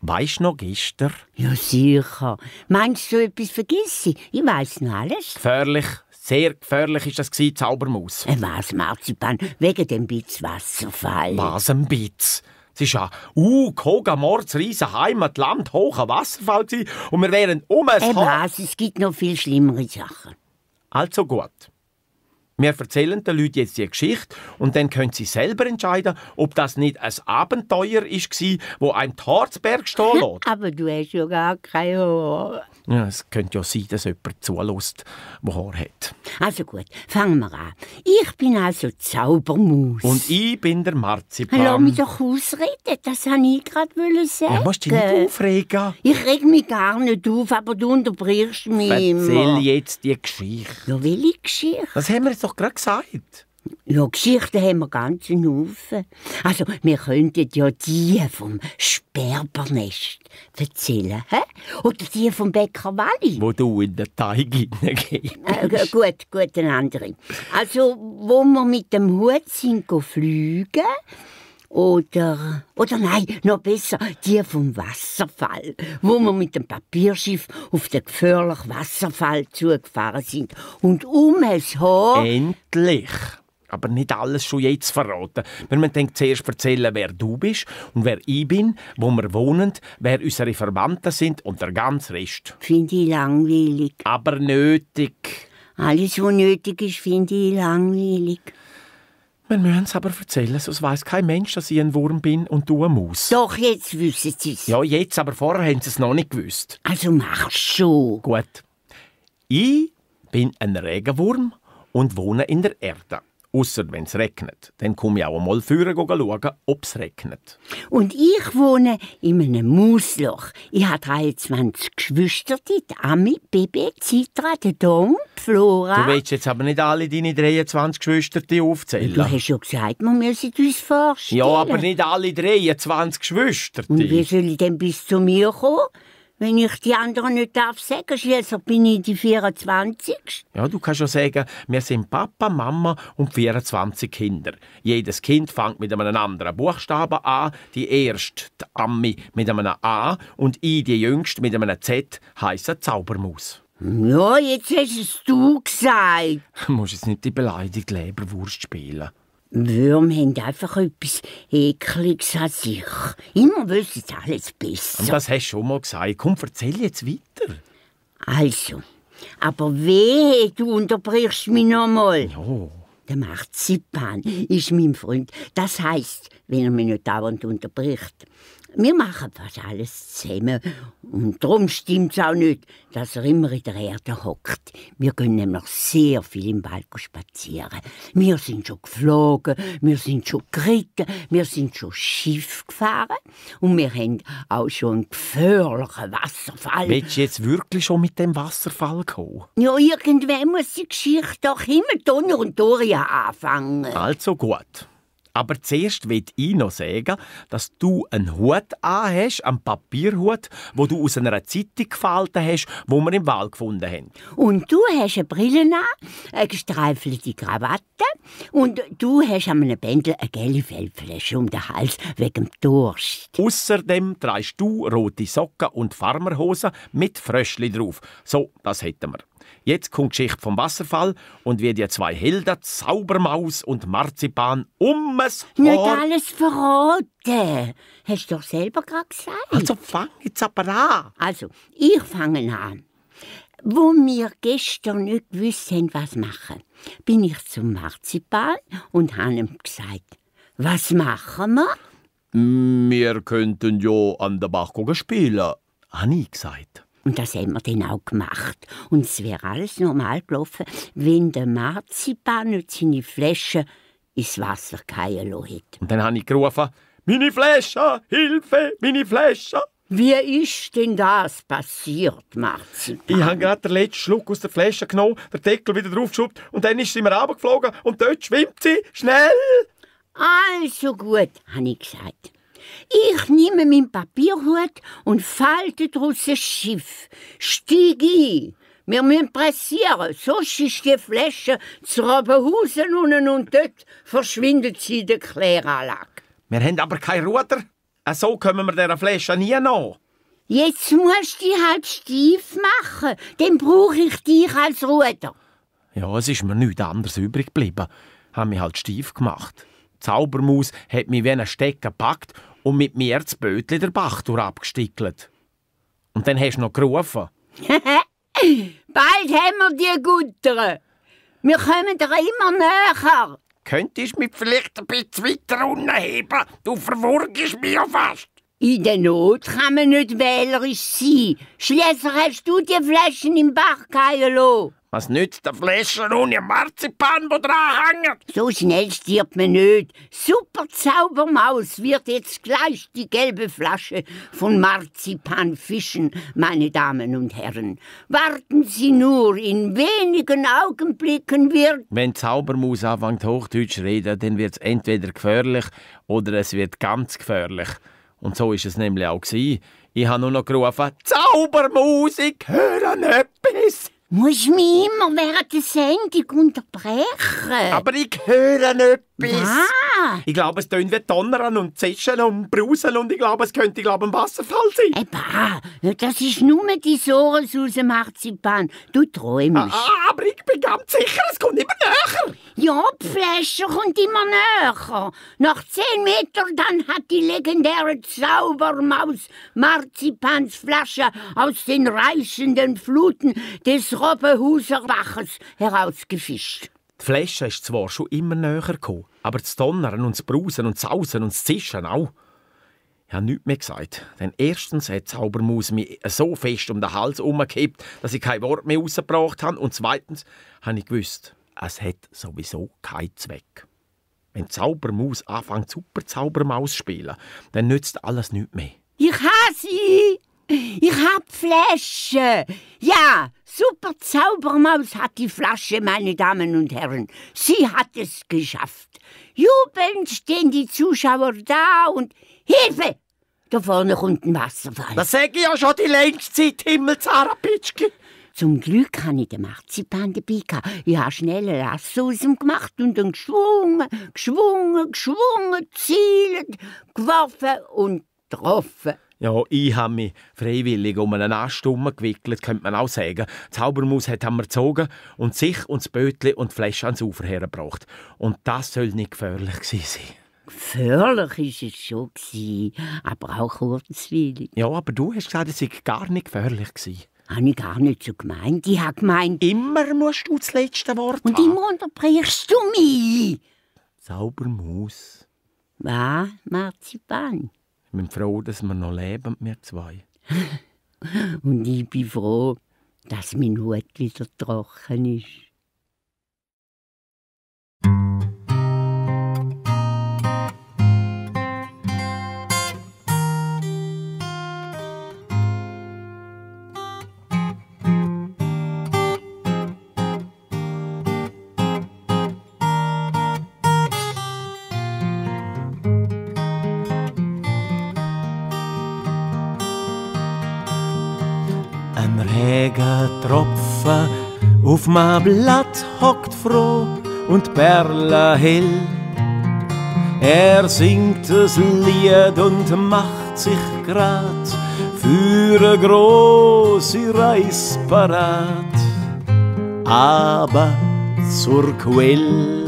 Weisst du noch gestern? Ja, sicher. Meinst du, so etwas vergiss ich? Ich weiss noch alles. Gefährlich, sehr gefährlich ist das gewesen, Zaubermaus. Was, Marzipan? Wegen dem Bitz Wasserfall. Was, ein Bitz? Es ist ja Kogamords riesen Heimatland, hoher Wasserfall gewesen, und wir wären was, es gibt noch viel schlimmere Sachen. Also gut. Wir erzählen den Leuten jetzt die Geschichte und dann können sie selber entscheiden, ob das nicht ein Abenteuer war, wo ein Harzberg stehen lässt. Aber du hast ja gar kein Haar. Ja, es könnte ja sein, dass jemand zulässt, der Haar hat. Also gut, fangen wir an. Ich bin also Zaubermaus. Und ich bin der Marzipan. Lass mich doch ausreden, das wollte ich gerade sagen. Ja, musst dich nicht aufregen. Ich reg mich gar nicht auf, aber du unterbrichst mich immer. Erzähl jetzt die Geschichte. Ja, welche Geschichte? Das haben wir jetzt doch gerade gesagt. Ja, Geschichten haben wir ganz einen Haufen. Also, wir könnten ja die vom Sperbernest erzählen, hä? Oder die vom Bäcker Walli. Wo du in den Teig hineingehst. Gut, eine andere. Also, wo wir mit dem Hut sind fliegen. Oder nein, noch besser, die vom Wasserfall, wo wir mit dem Papierschiff auf den gefährlichen Wasserfall zugefahren sind. Und es Haar... Endlich! Aber nicht alles schon jetzt verraten. Wir müssen zuerst erzählen, wer du bist und wer ich bin, wo wir wohnen, wer unsere Verwandten sind und der ganze Rest. Finde ich langweilig. Aber nötig. Alles, was nötig ist, finde ich langweilig. Wir müssen es aber erzählen, sonst weiss kein Mensch, dass ich ein Wurm bin und du eine Maus. Doch, jetzt wissen sie es. Ja, jetzt, aber vorher haben sie es noch nicht gewusst. Also mach's schon. Gut. Ich bin ein Regenwurm und wohne in der Erde. Ausser wenn es regnet. Dann komme ich auch einmal vorher schauen, ob es regnet. Und ich wohne in einem Mausloch. Ich habe 23 Geschwister, die Ami, Baby, Citra, der Dom, Flora. Du willst jetzt aber nicht alle deine 23 Geschwister aufzählen. Du hast ja gesagt, wir müssen uns vorstellen. Ja, aber nicht alle 23 Geschwister. Und wie soll ich denn bis zu mir kommen? Wenn ich die anderen nicht sagen darf, schließlich bin ich die 24. Ja, du kannst ja sagen, wir sind Papa, Mama und 24 Kinder. Jedes Kind fängt mit einem anderen Buchstaben an. Die erste, die Ami, mit einem A und ich, die jüngste, mit einem Z, heissen Zaubermaus. Ja, jetzt hast du gesagt. Du musst jetzt nicht die beleidigte Leberwurst spielen. Würmer haben einfach etwas Ekliges an sich. Immer wissen sie alles besser. Und das hast du schon mal gesagt. Komm, erzähl jetzt weiter. Also, aber wehe, du unterbrichst mich noch mal. Ja. Der Marzipan ist mein Freund. Das heisst, wenn er mich nicht dauernd unterbricht. Wir machen fast alles zusammen. Und darum stimmt es auch nicht, dass er immer in der Erde hockt. Wir gehen nämlich sehr viel im Wald spazieren. Wir sind schon geflogen, wir sind schon geritten, wir sind schon Schiff gefahren. Und wir haben auch schon einen gefährlichen Wasserfall. Willst du jetzt wirklich schon mit dem Wasserfall kommen? Ja, irgendwann muss die Geschichte doch immer Donner und Doria anfangen. Also gut. Aber zuerst will ich noch sagen, dass du einen Hut anhast, einen Papierhut, wo du aus einer Zeitung gefaltet hast, wo wir im Wald gefunden haben. Und du hast eine Brille an, eine gestreifelte Krawatte und du hast an einem Bändel eine gelbe Fellfläche um den Hals wegen dem Durst. Außerdem trägst du rote Socken und Farmerhosen mit Fröschli drauf. So, das hätten wir. Jetzt kommt die Geschichte vom Wasserfall und wie die zwei Helden, Zaubermaus und Marzipan, es Nicht alles verraten. Hast du doch selber gerade gesagt. Also fang jetzt aber an. Also, ich fange an. Wo wir gestern nicht gewusst haben, was machen, bin ich zum Marzipan und habe ihm gesagt, was machen wir? Wir könnten ja an der Bach spielen, habe ich gesagt. Und das haben wir dann auch gemacht. Und es wäre alles normal gelaufen, wenn der Marzipan nicht seine Flasche ins Wasser fallen lassen hätte. Und dann habe ich gerufen, «Meine Flasche! Hilfe! Meine Flasche!» Wie ist denn das passiert, Marzipan? Ich habe gerade den letzten Schluck aus der Flasche genommen, den Deckel wieder draufgeschoben und dann ist sie mir runtergeflogen und dort schwimmt sie. Schnell! Also gut, habe ich gesagt. Ich nehme meinen Papierhut und falte daraus ein Schiff. Steig ein. Wir müssen pressieren, sonst ist die Flasche zu Rabenhausen unten und dort verschwindet sie in der Kläranlage. Wir haben aber kein Ruder. So kommen wir dieser Flasche nie nach. Jetzt musst du dich halt steif machen. Dann brauche ich dich als Ruder. Ja, es ist mir nichts anderes übrig geblieben. Haben mich halt steif gemacht. Die Zaubermaus hat mich wie einen Stecker gepackt und mit mir das Bötli der Bach abgestickelt. Und dann hast du noch gerufen. Bald haben wir die Gutter. Wir kommen dir immer näher. Könntest du mich vielleicht ein bisschen weiter unten heben? Du verwurgst mich ja fast. In der Not kann man nicht wählerisch sein. Schliesslich hast du die Flaschen im Bach fallen lassen. Was nützt der Flasche ohne Marzipan, der dran hängt? So schnell stirbt man nicht. Super Zaubermaus wird jetzt gleich die gelbe Flasche von Marzipan fischen, meine Damen und Herren. Warten Sie nur, in wenigen Augenblicken wird... Wenn die Zaubermaus anfängt Hochdeutsch zu reden, dann wird es entweder gefährlich oder es wird ganz gefährlich. Und so war es nämlich auch. Ich habe nur noch gerufen, Zaubermaus, ich höre etwas. Muss mich immer während der Sendung unterbrechen? Aber ich höre etwas. Ah. Ich glaube, es tönt wie Donnern und Zischen und Brausen und ich glaube, es könnte ein Wasserfall sein. Das ist nur die Sohre aus dem Marzipan. Du träumst. Aber ich bin ganz sicher, es kommt immer näher. Ja, die Flasche kommt immer näher. Nach 10 Metern dann hat die legendäre Zaubermaus Marzipans Flasche aus den reißenden Fluten des Robbenhuser Baches herausgefischt. Die Flasche ist zwar schon immer näher gekommen, aber das Donnern und das Brausen und das Sausen und das Zischen auch. Ich habe nichts mehr gesagt, denn erstens hat die Zaubermaus mich so fest um den Hals herumgekippt, dass ich kein Wort mehr rausgebracht habe, und zweitens habe ich gewusst, es hat sowieso keinen Zweck. Wenn die Zaubermaus anfängt, super Zaubermaus zu spielen, dann nützt alles nichts mehr. Ich habe sie! Ich hab die Flasche! Ja, super Zaubermaus hat die Flasche, meine Damen und Herren. Sie hat es geschafft. Jubelnd stehen die Zuschauer da und Hilfe! Da vorne kommt ein Wasserfall. Das sage ich ja schon die längste Zeit, Himmelsaarapitschki. Zum Glück hatte ich den Marzipan dabei. Ich habe schnell ein Lasso aus ihm gemacht und dann geschwungen, zielend, geworfen und getroffen. Ja, ich habe mich freiwillig um einen Ast gewickelt, könnte man auch sagen. Die Zaubermaus hat mir gezogen und sich und das Bötli und die Flasche ans Ufer hergebracht. Und das soll nicht gefährlich sein. Gefährlich war es schon, aber auch kurzweilig. Ja, aber du hast gesagt, es sei gar nicht gefährlich gewesen. Habe ich gar nicht so gemeint. Ich habe gemeint... Immer musst du das letzte Wort und haben. Und immer unterbrichst du mich. Zaubermaus. Was, Marzipan? Ich bin froh, dass wir noch leben, wir zwei. Und ich bin froh, dass mein Hut wieder trocken ist. Ein Regentropfen auf meinem Blatt hockt froh und Perle hell. Er singt das Lied und macht sich grad für eine grosse Reise parat. Aber zur Quelle